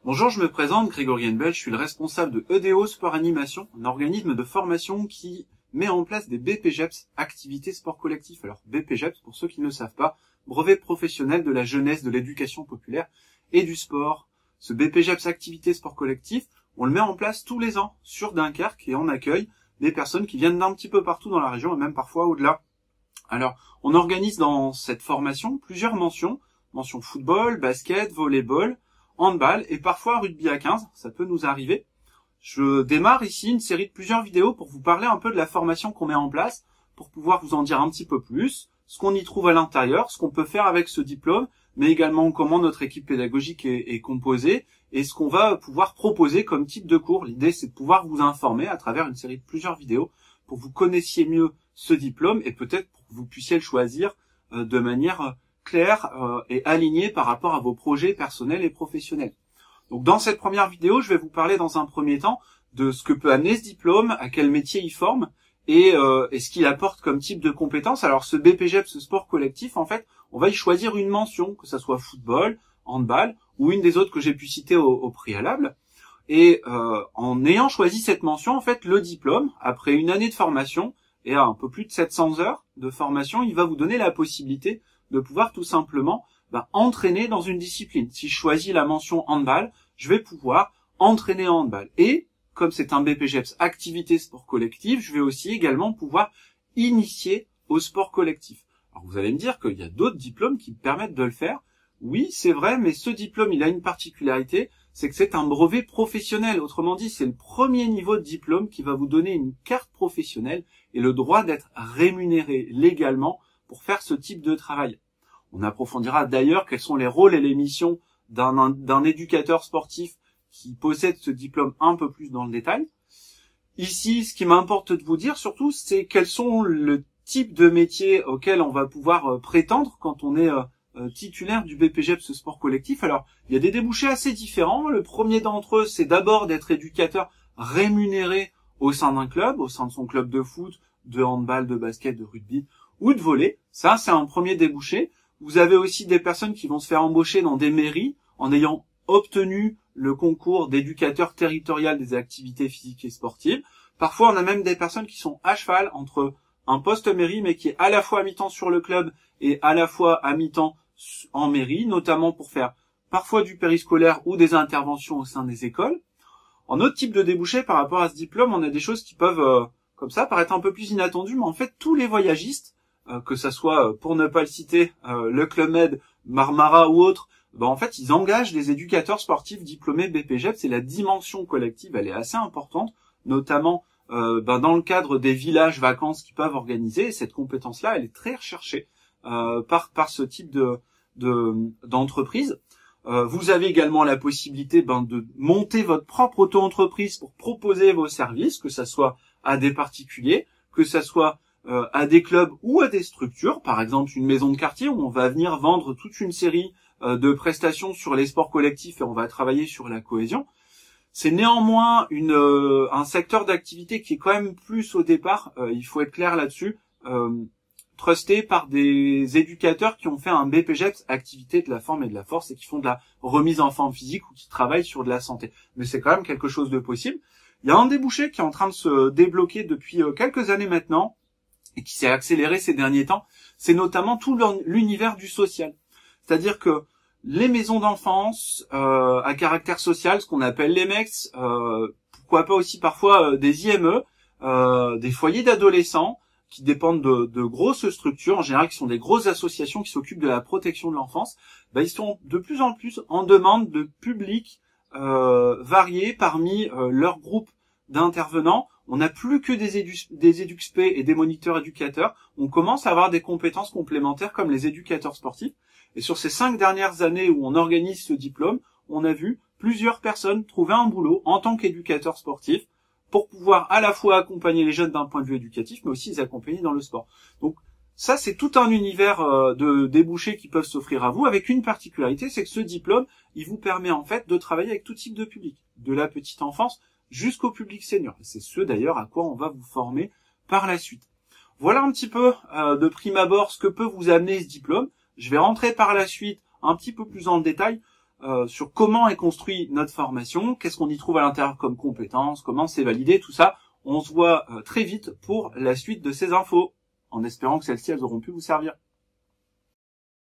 Bonjour, je me présente, Grégory Henbel, je suis le responsable de EDO Sport Animation, un organisme de formation qui met en place des BPGEPS, activités sport collectif. Alors BPGEPS, pour ceux qui ne le savent pas, brevet professionnel de la jeunesse, de l'éducation populaire et du sport. Ce BPGEPS activités sport collectif, on le met en place tous les ans sur Dunkerque et on accueille des personnes qui viennent d'un petit peu partout dans la région et même parfois au-delà. Alors, on organise dans cette formation plusieurs mentions football, basket, volleyball, handball et parfois rugby à 15, ça peut nous arriver. Je démarre ici une série de plusieurs vidéos pour vous parler un peu de la formation qu'on met en place, pour pouvoir vous en dire un petit peu plus, ce qu'on y trouve à l'intérieur, ce qu'on peut faire avec ce diplôme, mais également comment notre équipe pédagogique est composée et ce qu'on va pouvoir proposer comme type de cours. L'idée, c'est de pouvoir vous informer à travers une série de plusieurs vidéos pour que vous connaissiez mieux ce diplôme et peut-être pour que vous puissiez le choisir de manière claire et alignée par rapport à vos projets personnels et professionnels. Donc dans cette première vidéo, je vais vous parler dans un premier temps de ce que peut amener ce diplôme, à quel métier il forme et ce qu'il apporte comme type de compétences. Alors ce BPGEPS, ce sport collectif, en fait, on va y choisir une mention, que ça soit football, handball ou une des autres que j'ai pu citer au préalable. Et en ayant choisi cette mention, en fait, le diplôme, après une année de formation et un peu plus de 700 heures de formation, il va vous donner la possibilité de pouvoir tout simplement entraîner dans une discipline. Si je choisis la mention handball, je vais pouvoir entraîner en handball. Et comme c'est un BPGEPS activité sport collectif, je vais aussi également pouvoir initier au sport collectif. Alors vous allez me dire qu'il y a d'autres diplômes qui me permettent de le faire. Oui, c'est vrai, mais ce diplôme, il a une particularité, c'est que c'est un brevet professionnel. Autrement dit, c'est le premier niveau de diplôme qui va vous donner une carte professionnelle et le droit d'être rémunéré légalement pour faire ce type de travail. On approfondira d'ailleurs quels sont les rôles et les missions d'un éducateur sportif qui possède ce diplôme un peu plus dans le détail. Ici, ce qui m'importe de vous dire surtout, c'est quels sont le type de métiers auxquels on va pouvoir prétendre quand on est titulaire du BPGEPS sport collectif. Alors, il y a des débouchés assez différents. Le premier d'entre eux, c'est d'abord d'être éducateur rémunéré au sein d'un club, au sein de son club de foot, de handball, de basket, de rugby ou de volley. Ça, c'est un premier débouché. Vous avez aussi des personnes qui vont se faire embaucher dans des mairies en ayant obtenu le concours d'éducateur territorial des activités physiques et sportives. Parfois, on a même des personnes qui sont à cheval entre un poste mairie, mais qui est à la fois à mi-temps sur le club et à la fois à mi-temps en mairie, notamment pour faire parfois du périscolaire ou des interventions au sein des écoles. En autre type de débouché par rapport à ce diplôme, on a des choses qui peuvent, comme ça, paraître un peu plus inattendues, mais en fait, tous les voyagistes, que ça soit, pour ne pas le citer, le Club Med, Marmara ou autre, en fait, ils engagent des éducateurs sportifs diplômés BPGEPS et la dimension collective, elle est assez importante, notamment dans le cadre des villages vacances qu'ils peuvent organiser. Et cette compétence-là, elle est très recherchée par ce type d'entreprise. Vous avez également la possibilité de monter votre propre auto-entreprise pour proposer vos services, que ça soit à des particuliers, que ça soit à des clubs ou à des structures, par exemple une maison de quartier où on va venir vendre toute une série de prestations sur les sports collectifs et on va travailler sur la cohésion. C'est néanmoins un secteur d'activité qui est quand même plus au départ, il faut être clair là-dessus, trusté par des éducateurs qui ont fait un BPGEPS activité de la forme et de la force et qui font de la remise en forme physique ou qui travaillent sur de la santé. Mais c'est quand même quelque chose de possible. Il y a un débouché qui est en train de se débloquer depuis quelques années maintenant et qui s'est accéléré ces derniers temps, c'est notamment tout l'univers du social. C'est-à-dire que les maisons d'enfance à caractère social, ce qu'on appelle les MEX, pourquoi pas aussi parfois des IME, des foyers d'adolescents qui dépendent de grosses structures, en général qui sont des grosses associations qui s'occupent de la protection de l'enfance, ils sont de plus en plus en demande de publics variés parmi leur groupe d'intervenants. On n'a plus que des EduxP et des moniteurs éducateurs. On commence à avoir des compétences complémentaires comme les éducateurs sportifs. Et sur ces 5 dernières années où on organise ce diplôme, on a vu plusieurs personnes trouver un boulot en tant qu'éducateurs sportifs pour pouvoir à la fois accompagner les jeunes d'un point de vue éducatif, mais aussi les accompagner dans le sport. Donc ça, c'est tout un univers de débouchés qui peuvent s'offrir à vous, avec une particularité, c'est que ce diplôme, il vous permet en fait de travailler avec tout type de public, de la petite enfance jusqu'au public senior. C'est ce d'ailleurs à quoi on va vous former par la suite. Voilà un petit peu de prime abord ce que peut vous amener ce diplôme. Je vais rentrer par la suite un petit peu plus dans le détail. sur comment est construit notre formation, qu'est-ce qu'on y trouve à l'intérieur comme compétences, comment c'est validé, tout ça. On se voit très vite pour la suite de ces infos, en espérant que celles-ci elles auront pu vous servir.